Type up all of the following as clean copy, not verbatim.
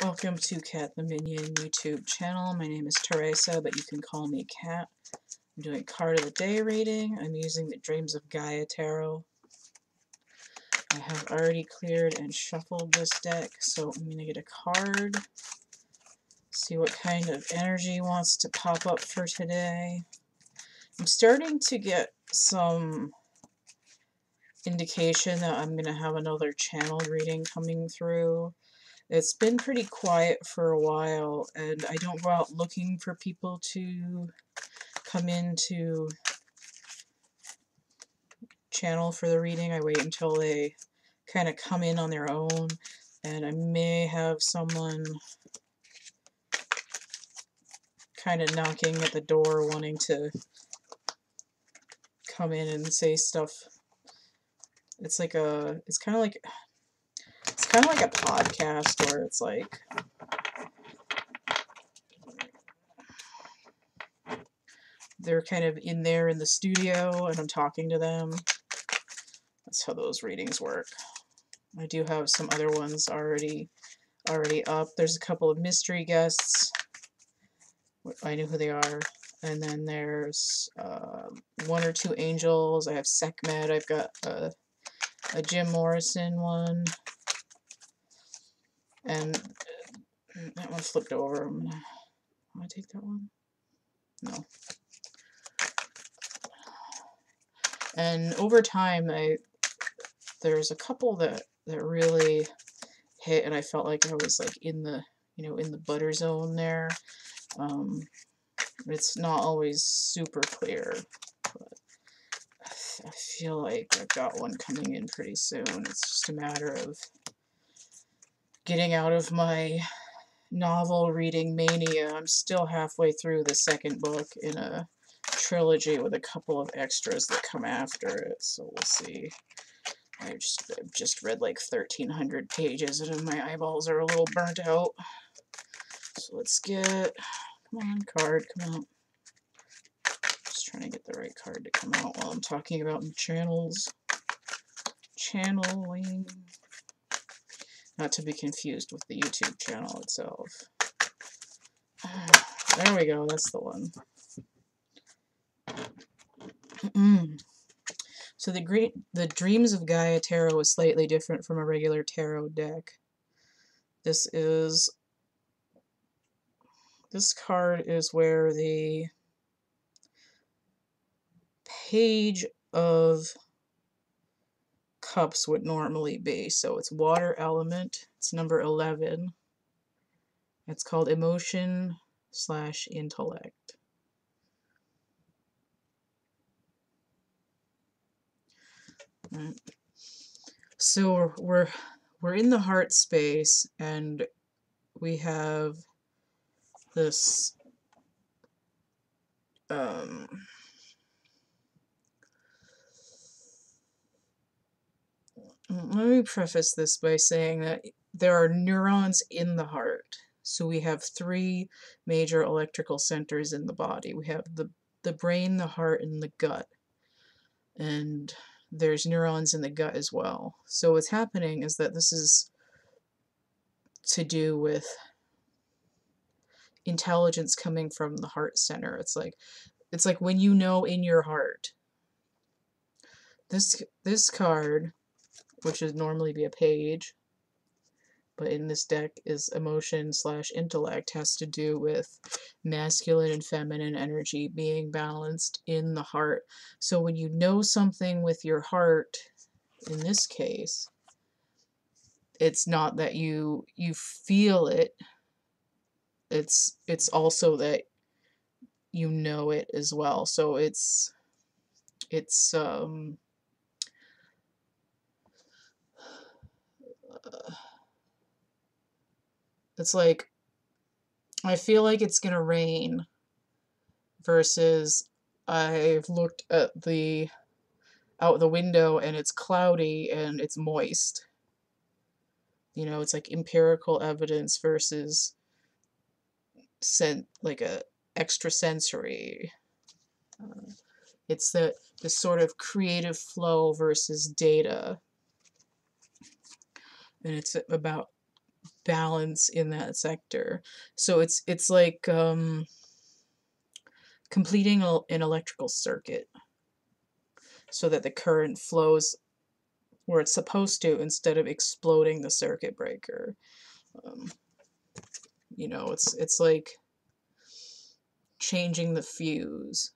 Welcome to Cat the Minion YouTube channel. My name is Teresa, but you can call me Cat. I'm doing card of the day reading. I'm using the Dreams of Gaia Tarot. I have already cleared and shuffled this deck, so I'm going to get a card, see what kind of energy wants to pop up for today. I'm starting to get some indication that I'm going to have another channel reading coming through. It's been pretty quiet for a while, and I don't go out looking for people to come in to channel for the reading. I wait until they kind of come in on their own, and I may have someone kind of knocking at the door wanting to come in and say stuff. It's kind of like a podcast where it's like they're kind of in there in the studio and I'm talking to them. That's how those readings work. I do have some other ones already up. There's a couple of mystery guests. I know who they are. And then there's one or two angels. I have Sekhmet. I've got a Jim Morrison one. And that one flipped over. Want to take that one? No. And over time, there's a couple that really hit, and I felt like I was like in the butter zone there. It's not always super clear, but I feel like I've got one coming in pretty soon. It's just a matter of getting out of my novel reading mania. I'm still halfway through the second book in a trilogy with a couple of extras that come after it, so we'll see. I've just read like 1,300 pages and my eyeballs are a little burnt out. So let's get, come on, card, come out. Just trying to get the right card to come out while I'm talking about channels. Channeling. Not to be confused with the YouTube channel itself. There we go, that's the one. So the Dreams of Gaia Tarot is slightly different from a regular tarot deck. This card is where the Page of Cups would normally be. So it's water element. It's number 11. It's called Emotion/Intellect. Right. So we're in the heart space, and we have this let me preface this by saying that there are neurons in the heart. So we have three major electrical centers in the body. We have the brain, the heart, and the gut. And there's neurons in the gut as well. So what's happening is that this is to do with intelligence coming from the heart center. It's like when you know in your heart. This card, which would normally be a page, but in this deck is Emotion/Intellect, has to do with masculine and feminine energy being balanced in the heart. So when you know something with your heart, in this case, it's not that you feel it, it's also that you know it as well. So it's like, I feel like it's gonna rain versus I've looked at out the window and it's cloudy and it's moist. You know, it's like empirical evidence versus like a extrasensory. It's this sort of creative flow versus data. And it's about balance in that sector. So it's like completing an electrical circuit so that the current flows where it's supposed to instead of exploding the circuit breaker. You know, it's like changing the fuse.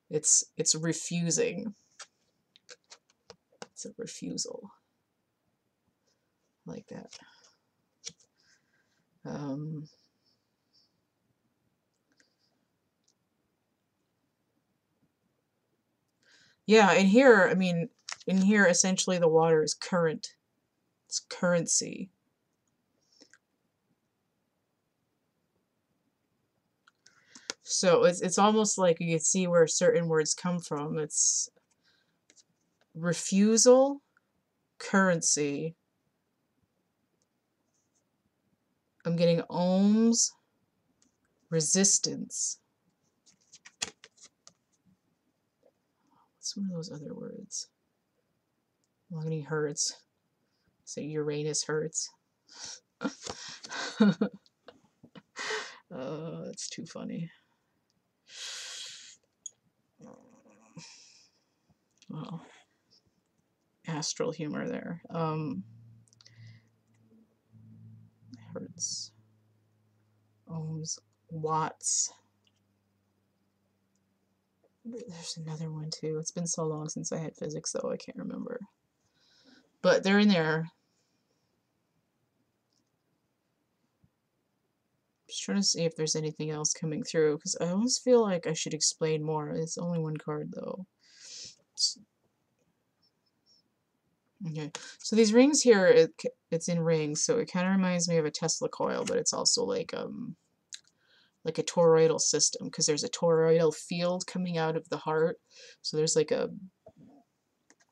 It's refusing. It's a refusal. Like that. Yeah, and here, I mean, in here, essentially the water is current. It's currency. So it's almost like you can see where certain words come from. It's refusal, currency. I'm getting ohms, resistance. What's one of those other words? How many hertz? Say Uranus hertz. That's too funny. Well, astral humor there. Hertz, ohms, watts. There's another one too. It's been so long since I had physics, though, I can't remember. But they're in there. Just trying to see if there's anything else coming through, because I almost feel like I should explain more. It's only one card, though. Okay, so these rings here, it's in rings, so it kind of reminds me of a Tesla coil, but it's also like a toroidal system, because there's a toroidal field coming out of the heart. So there's like a,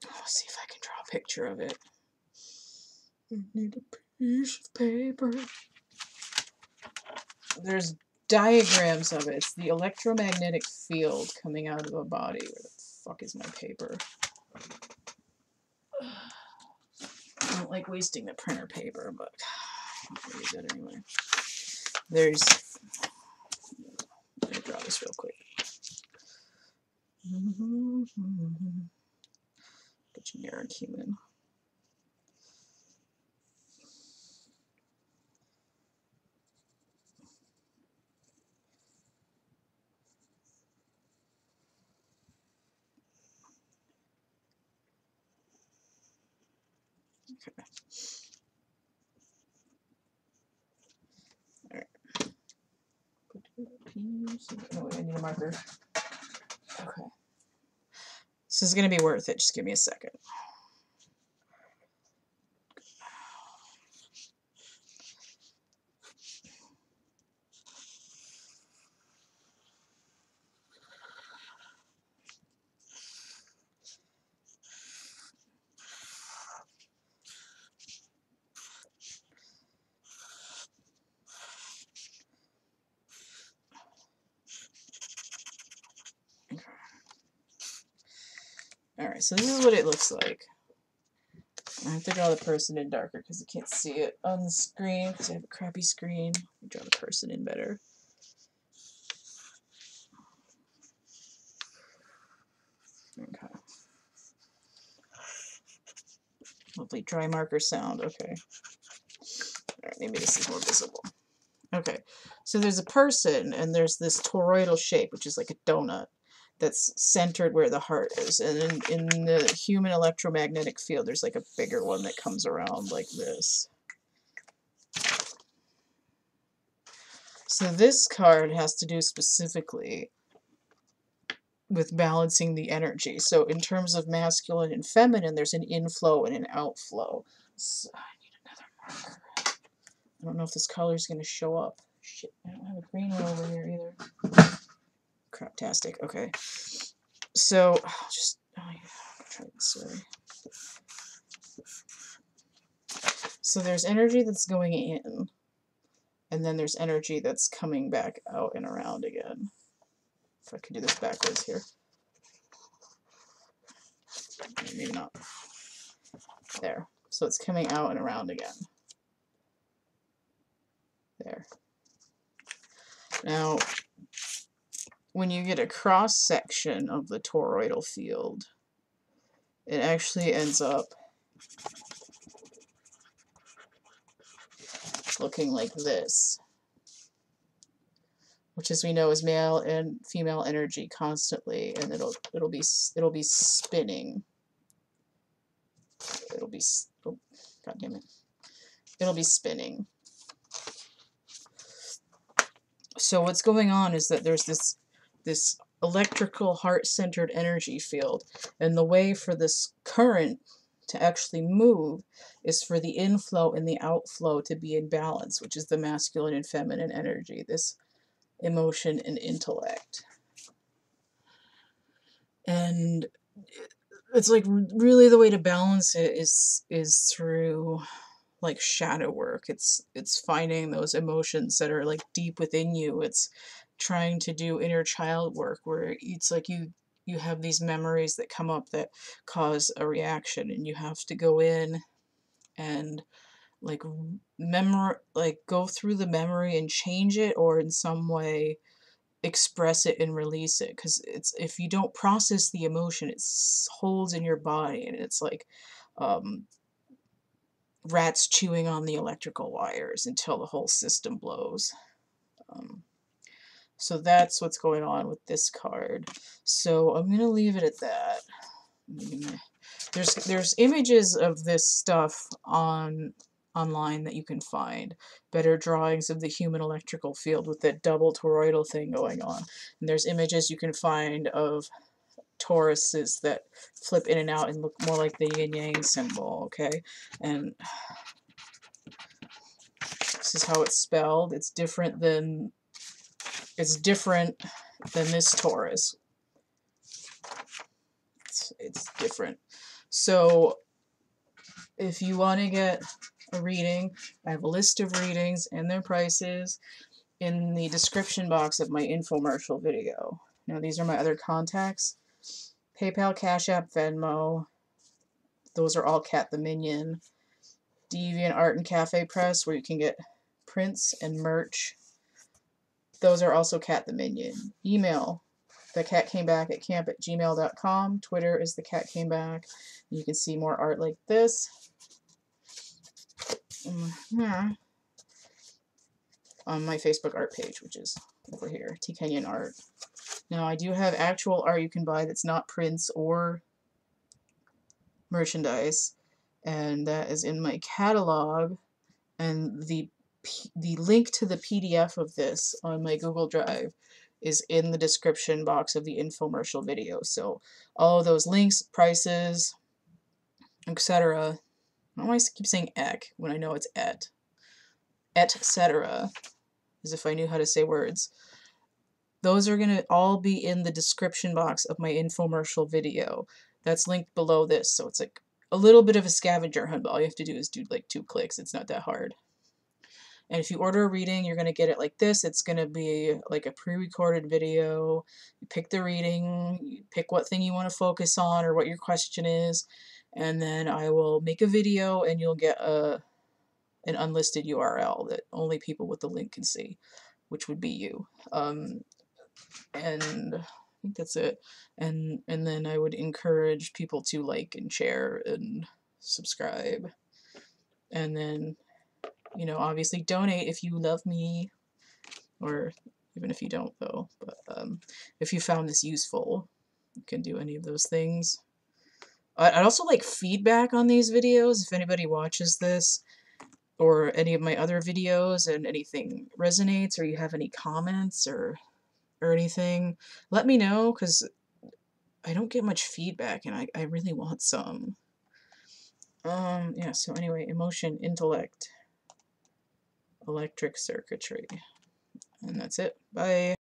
let's see if I can draw a picture of it. I need a piece of paper. There's diagrams of it. It's the electromagnetic field coming out of a body. Where the fuck is my paper? I don't like wasting the printer paper, but I'll use it anyway. Let me draw this real quick. The generic human. Okay. Alright. Oh, wait, I need a marker. Okay. This is going to be worth it. Just give me a second. Alright, so this is what it looks like. I have to draw the person in darker because I can't see it on the screen because I have a crappy screen. Let me draw the person in better. Okay. Lovely dry marker sound. Okay. Alright, maybe this is more visible. Okay, so there's a person and there's this toroidal shape, which is like a donut, that's centered where the heart is. And in the human electromagnetic field, there's like a bigger one that comes around like this. So this card has to do specifically with balancing the energy. So in terms of masculine and feminine, there's an inflow and an outflow. So I need another marker. I don't know if this color is going to show up. Shit, I don't have a green one over here either. Craptastic. Okay. So I'll just try this way. So there's energy that's going in, and then there's energy that's coming back out and around again. If I can do this backwards here. Maybe not. There. So it's coming out and around again. There. Now, when you get a cross section of the toroidal field, it actually ends up looking like this, which, as we know, is male and female energy constantly, and it'll be spinning. It'll be, oh, God damn it! It'll be spinning. So what's going on is that there's this electrical heart-centered energy field, and the way for this current to actually move is for the inflow and the outflow to be in balance, which is the masculine and feminine energy, this emotion and intellect. And it's like really the way to balance it is through like shadow work. It's finding those emotions that are like deep within you. It's trying to do inner child work where it's like you have these memories that come up that cause a reaction, and you have to go in and like go through the memory and change it, or in some way express it and release it, because it's, if you don't process the emotion, it holds in your body, and it's like rats chewing on the electrical wires until the whole system blows. So that's what's going on with this card. So I'm gonna leave it at that. There's images of this stuff online that you can find. Better drawings of the human electrical field with that double toroidal thing going on. And there's images you can find of Tauruses that flip in and out and look more like the yin-yang symbol, okay? And this is how it's spelled. It's different than this Taurus. It's different. So if you want to get a reading, I have a list of readings and their prices in the description box of my infomercial video. Now these are my other contacts. PayPal, Cash App, Venmo. Those are all Cat the Minion. Deviant Art and Cafe Press, where you can get prints and merch. Those are also Cat the Minion. Email, thecatcameback@camp@gmail.com. Twitter is thecatcameback. You can see more art like this. On my Facebook art page, which is over here, T. Kenyon Art. Now, I do have actual art you can buy that's not prints or merchandise, and that is in my catalog, and the link to the PDF of this on my Google Drive is in the description box of the infomercial video. So all of those links, prices, etc. I don't always keep saying ek when I know it's etc. as if I knew how to say words. Those are going to all be in the description box of my infomercial video. That's linked below this, so it's like a little bit of a scavenger hunt, but all you have to do is do like 2 clicks. It's not that hard. And if you order a reading, you're going to get it like this. It's going to be like a pre-recorded video. You pick the reading, you pick what thing you want to focus on or what your question is, and then I will make a video and you'll get an unlisted URL that only people with the link can see, which would be you. And I think that's it. And then I would encourage people to like and share and subscribe. And then, you know, obviously donate if you love me, or even if you don't, though. But if you found this useful, you can do any of those things. I'd also like feedback on these videos. If anybody watches this or any of my other videos and anything resonates, or you have any comments or anything, let me know, because I don't get much feedback and I really want some. Yeah, so anyway, emotion, intellect, electric circuitry. And that's it. Bye.